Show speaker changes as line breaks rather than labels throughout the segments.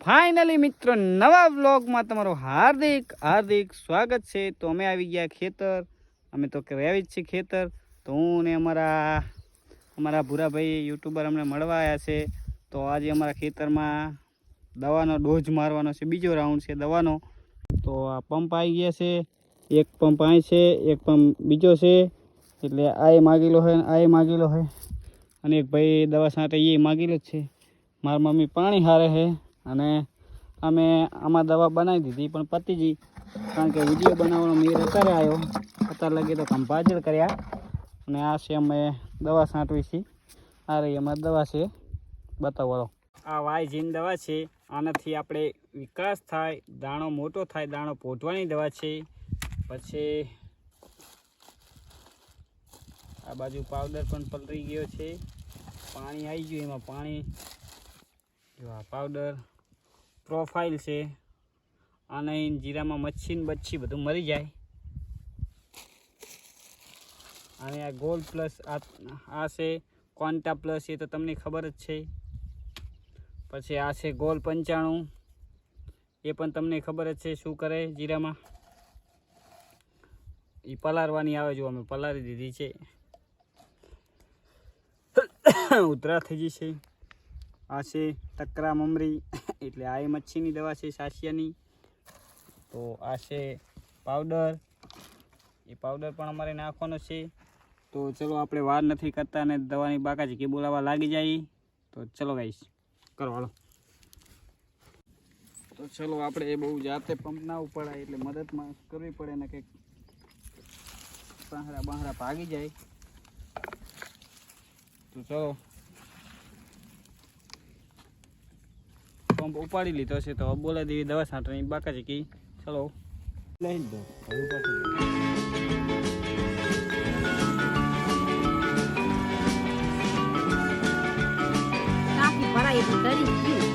Finally મિત્રો નવા વ્લોગમાં તમારું હાર્દિક સ્વાગત છે। તો અમે આવી ગયા ખેતર, અમે તો આવી જ છીએ ખેતર। તો હું ને અમારા ભૂરાભાઈ યુટ્યુબર અમને મળવા આવ્યા છે। તો આજે અમારા ખેતરમાં દવાનો ડોઝ મારવાનો છે, બીજો રાઉન્ડ છે દવાનો। તો આ પંપ આવી ગયા છે, એક પંપ અહીં છે, એક પંપ બીજો છે, એટલે આ માગેલો છે, આ માગેલો છે, અને એક ભાઈ દવા છાંટે એ માગેલો જ છે। મારી મમ્મી પાણી હારે છે અને અમે આમાં દવા બનાવી દીધી પણ પતિજી, કારણ કે વિડીયો બનાવવાનો મેર અત્યારે આવ્યો, અત્યારે લગી તો કંપાજર કર્યા। અને આ છે અમે દવા છાંટવી છે, આ રહી અમારી દવા છે, બતાવો। આ વાયજીન દવા છે, આનાથી આપણે વિકાસ થાય, દાણો મોટો થાય, દાણો પોટવાની દવા છે। પછી આ બાજુ પાવડર પણ પલળી ગયો છે, પાણી આવી ગયું, એમાં પાણી પાવડર પ્રોફાઇલ છે, આને જીરામાં મચ્છી ને બચ્છી બધું મરી જાય। અને આ ગોલ્ડ પ્લસ આ છે ક્વોન્ટા પ્લસ, એ તો તમને ખબર જ છે। પછી આ છે ગોલ 95, એ પણ તમને ખબર જ છે શું કરે જીરામાં, એ પલાળવાની આવે, જો અમે પલાળી દીધી છે, ઉધરા થઈ ગઈ છે। આ છે ટકરા મમરી, એટલે આ મચ્છીની દવા છે સાસિયાની। તો આ છે પાવડર, એ પાવડર પણ અમારે નાખવાનો છે। તો ચલો આપણે વાર નથી કરતા અને દવાની બાકાજી કે બોલાવા લાગી જાય। તો ચલો ગાઈસ કરો હાલો। તો ચલો આપણે બહુ જાતે પંપ ના ઉપાડાય, એટલે મદદમાં કરવી પડે ને, કંઈક બાંહરા ભાગી જાય। તો ચલો પંપ ઉપાડી લીધો છે, તો બોલા દેવી દવા છાંટવાની બાકાજી કી, ચલો લઈ દો।
ભરાય તો ડરી ગયું।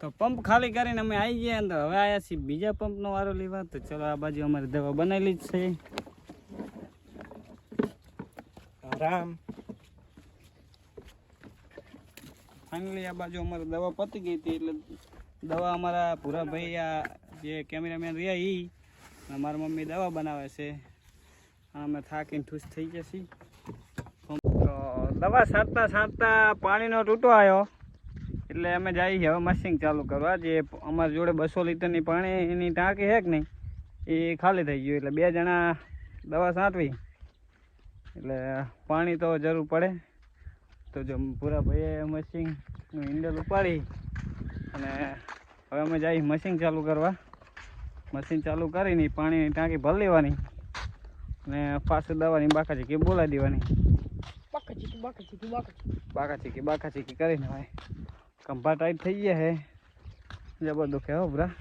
તો પંપ ખાલી કરીને અમે આવી ગયા અંદર, હવે આવ્યા છીએ બીજા પંપનો વારો લેવા। તો ચલો આ બાજુ અમારી દવા બનાવેલી જ છે, આરામ। ફાઇનલી આ બાજુ અમારી દવા પતી ગઈ હતી, એટલે દવા અમારા ભૂરાભાઈ આ જે કેમેરામેન રહ્યા એ અમારા મમ્મી દવા બનાવે છે, અમે થાકીને ઠૂસ થઈ જશે। તો દવા છાંટતા પાણીનો તૂટો આવ્યો, એટલે અમે જઈએ હવે મશીન ચાલુ કરવા। જે અમારી જોડે 200 લીટરની પાણીની ટાંકી છે કે નહીં, એ ખાલી થઈ ગયું, એટલે 2 જણા દવા છાંટવી, એટલે પાણી તો જરૂર પડે। તો જો પૂરા ભાઈએ મશીનનું હેન્ડલ ઉપાડી અને હવે અમે જઈએ મશીન ચાલુ કરવા। મશીન ચાલુ કરીને પાણીની ટાંકી ભરી લેવાની ને પાછું દવાની બાકા ચીકી બોલાવી દેવાની બાકા ચીકી કરીને ભાઈ કંભા ટાઈટ થઈ ગયા હે જબરદસ્ત હે હો પૂરા.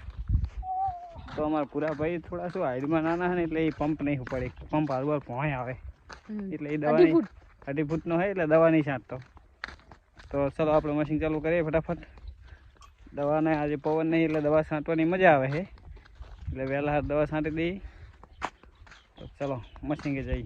તો અમારા પૂરા ભાઈ થોડા શું હાઈટમાં નાના હે ને એટલે એ પંપ નહીં પડે, પંપ હારવાર ભોંય આવે એટલે એ દવા 2.5 ફૂટનો હોય એટલે દવા નહીં છાંટતો. તો ચલો આપણે મશીન ચાલુ કરીએ ફટાફટ. દવાને આજે પવન નહીં એટલે દવા છાંટવાની મજા આવે છે એટલે વહેલા હાથ દવા છાંટી દઈએ. તો ચલો મશીન કે જઈએ.